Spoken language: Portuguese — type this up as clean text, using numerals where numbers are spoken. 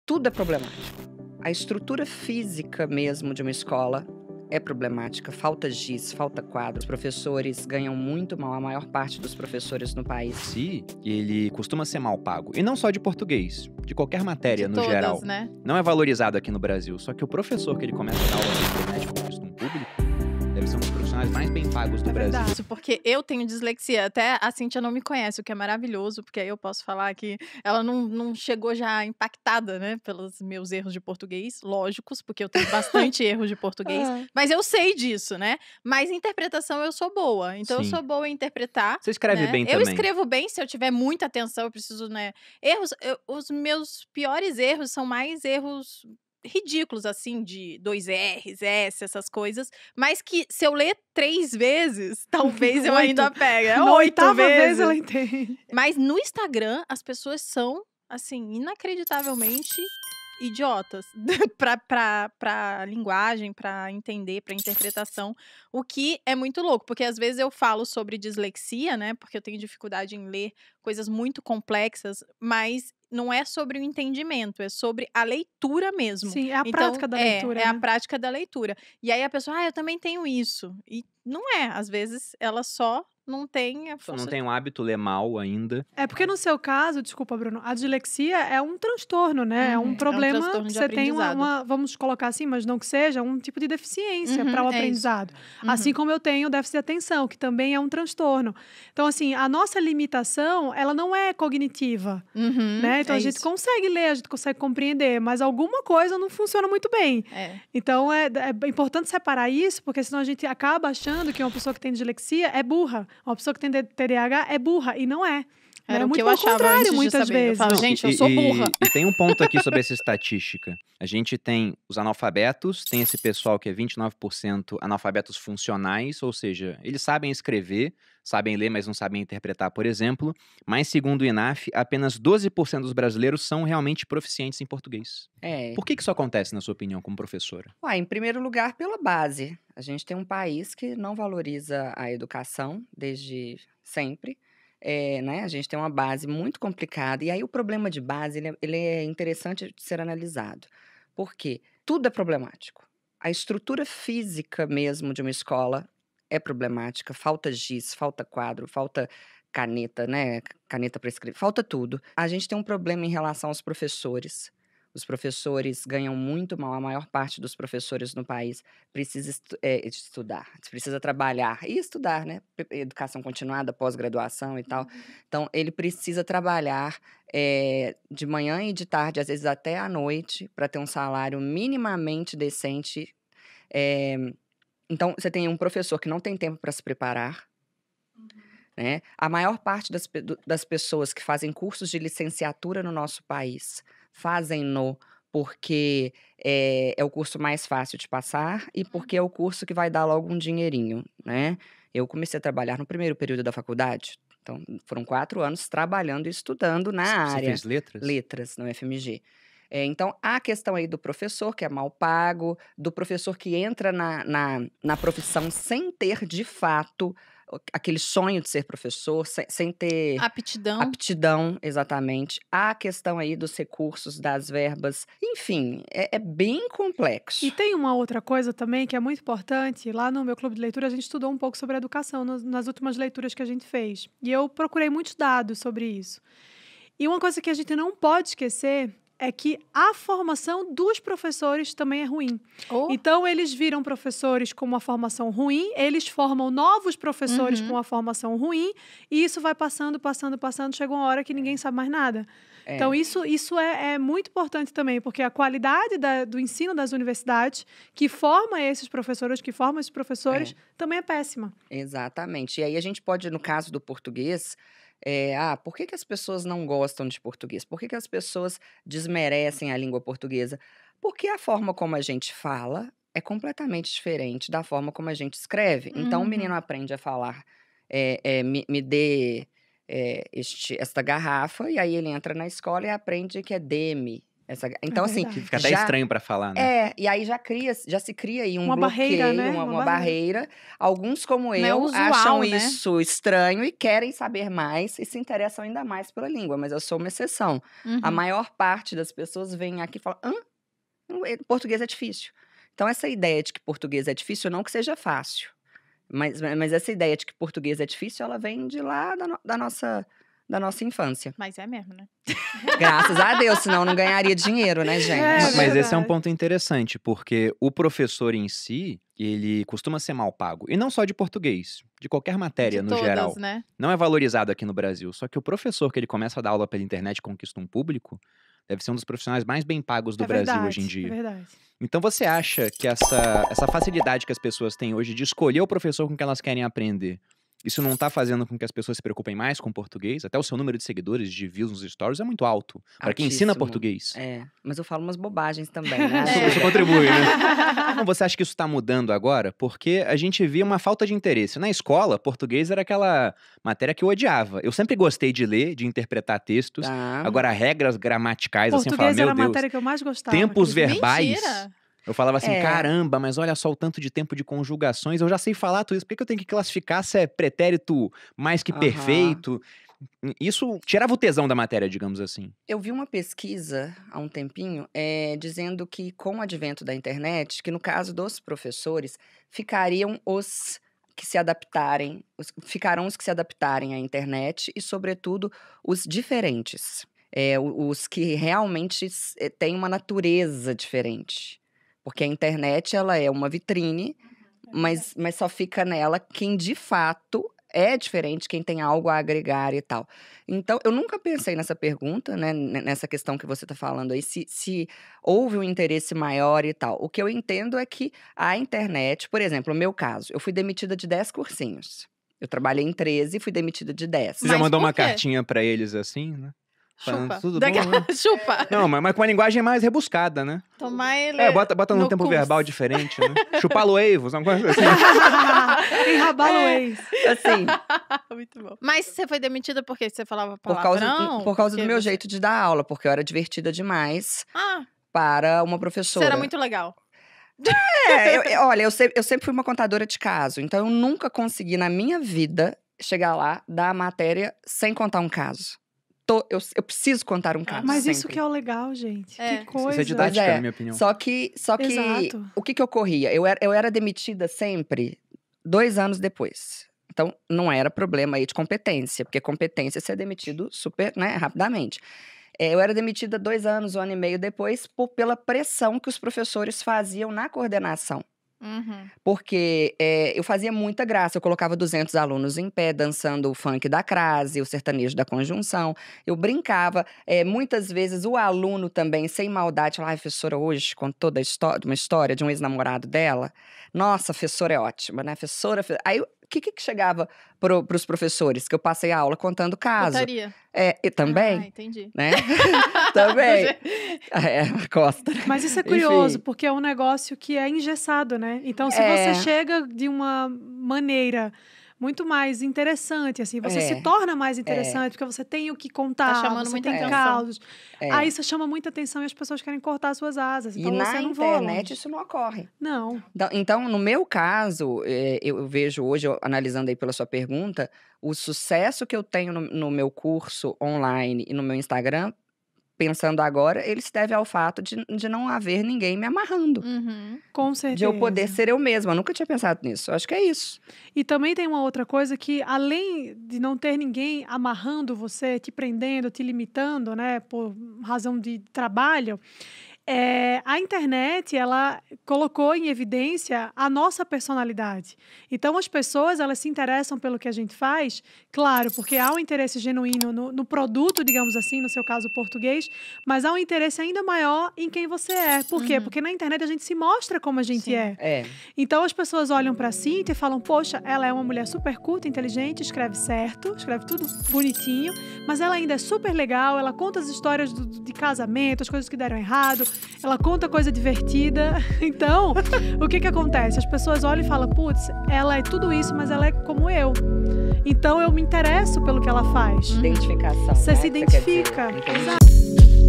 Tudo é problemático. A estrutura física mesmo de uma escola é problemática. Falta giz, falta quadro. Os professores ganham muito mal, a maior parte dos professores no país. Se ele costuma ser mal pago. E não só de português, de qualquer matéria De no todas, geral. né? Não é valorizado aqui no Brasil. Só que o professor que ele começa a dar aula na internet, como visto no público, deve ser um dos profissionais mais bem pagos do Brasil. Isso porque eu tenho dislexia. Até a Cíntia não me conhece, o que é maravilhoso, porque aí eu posso falar que ela não chegou já impactada, né, pelos meus erros de português, lógicos, porque eu tenho bastante erros de português, mas eu sei disso, né? Mas interpretação eu sou boa, então eu Sim. sou boa em interpretar. Você escreve né? bem Eu também. escrevo bem, se eu tiver muita atenção, eu preciso, né? Erros, os meus piores erros são mais erros ridículos, assim, de 2 R's, S, essas coisas, mas que se eu ler 3 vezes, talvez eu ainda pegue. Na 8 8ª vez vezes. ela entende. Mas no Instagram, as pessoas são, assim, inacreditavelmente idiotas pra linguagem, pra entender, pra interpretação, o que é muito louco, porque às vezes eu falo sobre dislexia, né, porque eu tenho dificuldade em ler coisas muito complexas, mas não é sobre o entendimento, é sobre a leitura mesmo. Sim, é a Então, prática da leitura, É a né? prática da leitura. E aí a pessoa, eu também tenho isso. E não é, às vezes ela só não tem a Só força. não tem um hábito ler mal ainda. É porque no seu caso, desculpa, Bruno, a dislexia é um transtorno, né? É um problema transtorno que de você tem aprendizado. vamos colocar assim, mas não que seja, um tipo de deficiência para o é isso. aprendizado. Assim como eu tenho déficit de atenção, que também é um transtorno. Então, assim, a nossa limitação, ela não é cognitiva, né? Então, é a gente isso. consegue ler, a gente consegue compreender, mas alguma coisa não funciona muito bem. Então, é importante separar isso, porque senão a gente acaba achando que uma pessoa que tem dislexia é burra. Uma pessoa que tem TDAH é burra, e não é. Era né? o Muito que eu pelo achava contrário, antes de muitas saber. Eu vezes. falava, Não, gente, eu sou burra. E tem um ponto aqui sobre essa estatística. A gente tem os analfabetos, tem esse pessoal que é 29% analfabetos funcionais, ou seja, eles sabem escrever, sabem ler, mas não sabem interpretar, por exemplo. Mas, segundo o INAF, apenas 12% dos brasileiros são realmente proficientes em português. Por que isso acontece, na sua opinião, como professora? Em primeiro lugar, pela base. A gente tem um país que não valoriza a educação desde sempre. Né? A gente tem uma base muito complicada. E aí o problema de base ele é interessante de ser analisado. Por quê? Tudo é problemático. A estrutura física mesmo de uma escola é problemática. Falta giz, falta quadro, falta caneta, né? Caneta para escrever. Falta tudo. A gente tem um problema em relação aos professores. Os professores ganham muito mal, a maior parte dos professores no país precisa estudar, precisa trabalhar e estudar, né? Educação continuada, pós-graduação e tal. Então, ele precisa trabalhar de manhã e de tarde, às vezes até à noite, para ter um salário minimamente decente. Então, você tem um professor que não tem tempo para se preparar. Né? A maior parte das pessoas que fazem cursos de licenciatura no nosso país fazem-no porque é o curso mais fácil de passar e porque é o curso que vai dar logo um dinheirinho, né? Eu comecei a trabalhar no primeiro período da faculdade, então foram 4 anos trabalhando e estudando na área. Você fez letras? Letras, no FMG. Então, há a questão aí do professor, que é mal pago, do professor que entra na profissão sem ter, de fato, aquele sonho de ser professor, sem ter aptidão, exatamente. Há a questão aí dos recursos, das verbas, enfim, é bem complexo. E tem uma outra coisa também que é muito importante. Lá no meu clube de leitura, a gente estudou um pouco sobre a educação nas últimas leituras que a gente fez. E eu procurei muitos dados sobre isso. E uma coisa que a gente não pode esquecer é que a formação dos professores também é ruim. Então, eles viram professores com uma formação ruim, eles formam novos professores com uma formação ruim, e isso vai passando, chega uma hora que ninguém sabe mais nada. Então, isso é muito importante também, porque a qualidade do ensino das universidades, que forma esses professores, também é péssima. Exatamente. E aí a gente pode, no caso do português... por que as pessoas não gostam de português? Por que as pessoas desmerecem a língua portuguesa? Porque a forma como a gente fala é completamente diferente da forma como a gente escreve. Então, o menino aprende a falar, me dê esta garrafa, e aí ele entra na escola e aprende que é dê-me. Então, assim, verdade. Fica até já estranho pra falar, né? e aí já se cria aí um Uma barreira, bloqueio, né? uma barreira. Alguns, como Não é eu, usual, acham né? isso estranho e querem saber mais e se interessam ainda mais pela língua, mas eu sou uma exceção. A Uhum. maior parte das pessoas vem aqui e fala: português é difícil. Então, essa ideia de que português é difícil, não que seja fácil, mas essa ideia de que português é difícil, ela vem de lá da nossa infância. Mas é mesmo, né? Graças a Deus, senão não ganharia dinheiro, né, gente? Mas esse é um verdade. ponto interessante, porque o professor em si, ele costuma ser mal pago. E não só de português, de qualquer matéria De no todas, geral. né? Não é valorizado aqui no Brasil. Só que o professor que ele começa a dar aula pela internet e conquista um público, deve ser um dos profissionais mais bem pagos do Brasil hoje em É dia. verdade. Então você acha que essa facilidade que as pessoas têm hoje de escolher o professor com que elas querem aprender, isso não tá fazendo com que as pessoas se preocupem mais com português? Até o seu número de seguidores, de views nos stories é muito alto. Pra quem ensina Altíssimo. português. Mas eu falo umas bobagens também, né? Isso contribui, né? Não, você acha que isso tá mudando agora? Porque a gente via uma falta de interesse. Na escola, português era aquela matéria que eu odiava. Eu sempre gostei de ler, de interpretar textos. Tá. Agora, regras gramaticais, assim, eu falava, Português era meu a Deus. matéria que eu mais gostava. Tempos acredita? verbais. Mentira! Eu falava assim, É. caramba, mas olha só o tanto de tempo de conjugações. Eu já sei falar tudo isso. Por que eu tenho que classificar se é pretérito mais que Aham. perfeito? Isso tirava o tesão da matéria, digamos assim. Eu vi uma pesquisa há um tempinho dizendo que, com o advento da internet, que no caso dos professores, ficariam os que se adaptarem, ficarão os que se adaptarem à internet e, sobretudo, os diferentes. Os que realmente têm uma natureza diferente. Porque a internet, ela é uma vitrine, mas só fica nela quem de fato é diferente, quem tem algo a agregar e tal. Então, eu nunca pensei nessa pergunta, né, nessa questão que você está falando aí, se houve um interesse maior e tal. O que eu entendo é que a internet, por exemplo, no meu caso, eu fui demitida de 10 cursinhos. Eu trabalhei em 13 e fui demitida de 10. Você já Mas mandou por uma quê? cartinha pra eles assim, né? Falando, Chupa. tudo Daqui- bom, né? Chupa. Não, mas com uma linguagem mais rebuscada, né? Tomar ele. Bota num no tempo curso. verbal diferente, né? Chupar loevos, uma coisa assim. Enrabar o ex. Assim, Muito bom. Mas você foi demitida porque você falava por causa palavrão? do Porque meu você- jeito de dar aula, porque eu era divertida demais Ah, para uma você professora. era muito legal. Olha, eu sempre fui uma contadora de caso, então eu nunca consegui na minha vida chegar lá, dar a matéria sem contar um caso. Eu preciso contar um caso. Mas isso sempre. que é o legal, gente. É. Que coisa. Isso é didática, Pois é. na minha opinião. Só que Exato. o que ocorria? Eu era demitida sempre 2 anos depois. Então, não era problema aí de competência, porque competência é ser demitido super, né, rapidamente. Eu era demitida 2 anos, 1 ano e meio depois, pela pressão que os professores faziam na coordenação. Uhum. Porque eu fazia muita graça, eu colocava 200 alunos em pé, dançando o funk da crase, o sertanejo da conjunção. Eu brincava, muitas vezes o aluno também, sem maldade, falava, ai, professora, hoje contou uma história de um ex-namorado dela. Nossa, a professora é ótima, né? Aí, o que chegava para os professores? Que eu passei a aula contando caso. Putaria. E também, Ah, entendi. né? Também. Costa. Mas isso é Enfim. curioso, porque é um negócio que é engessado, né? Então, se É. você chega de uma maneira muito mais interessante, assim, você se torna mais interessante, porque você tem o que contar, Tá chamando você muita tem atenção. causos. É. Aí isso chama muita atenção e as pessoas querem cortar suas asas. E Então, na você não voa internet longe. isso não ocorre. Não. Então, no meu caso, eu vejo hoje, analisando aí pela sua pergunta, o sucesso que eu tenho no meu curso online e no meu Instagram, pensando agora, ele se deve ao fato de não haver ninguém me amarrando. Uhum. Com certeza. De eu poder ser eu mesma. Eu nunca tinha pensado nisso. Eu acho que é isso. E também tem uma outra coisa que, além de não ter ninguém amarrando você, te prendendo, te limitando, né, por razão de trabalho, a internet, ela colocou em evidência a nossa personalidade. Então, as pessoas, elas se interessam pelo que a gente faz, claro, porque há um interesse genuíno no produto, digamos assim, no seu caso, o português, mas há um interesse ainda maior em quem você é. Por quê? Porque na internet a gente se mostra como a gente Sim. é. Então, as pessoas olham pra Cíntia e falam, poxa, ela é uma mulher super culta, inteligente, escreve certo, escreve tudo bonitinho, mas ela ainda é super legal, ela conta as histórias de casamento, as coisas que deram errado, ela conta coisa divertida. Então, o que acontece? As pessoas olham e falam, putz, ela é tudo isso, mas ela é como eu. Então, eu me interesso pelo que ela faz. Identificação. Você né, se que quer dizer. identifica. Entendi. Exato.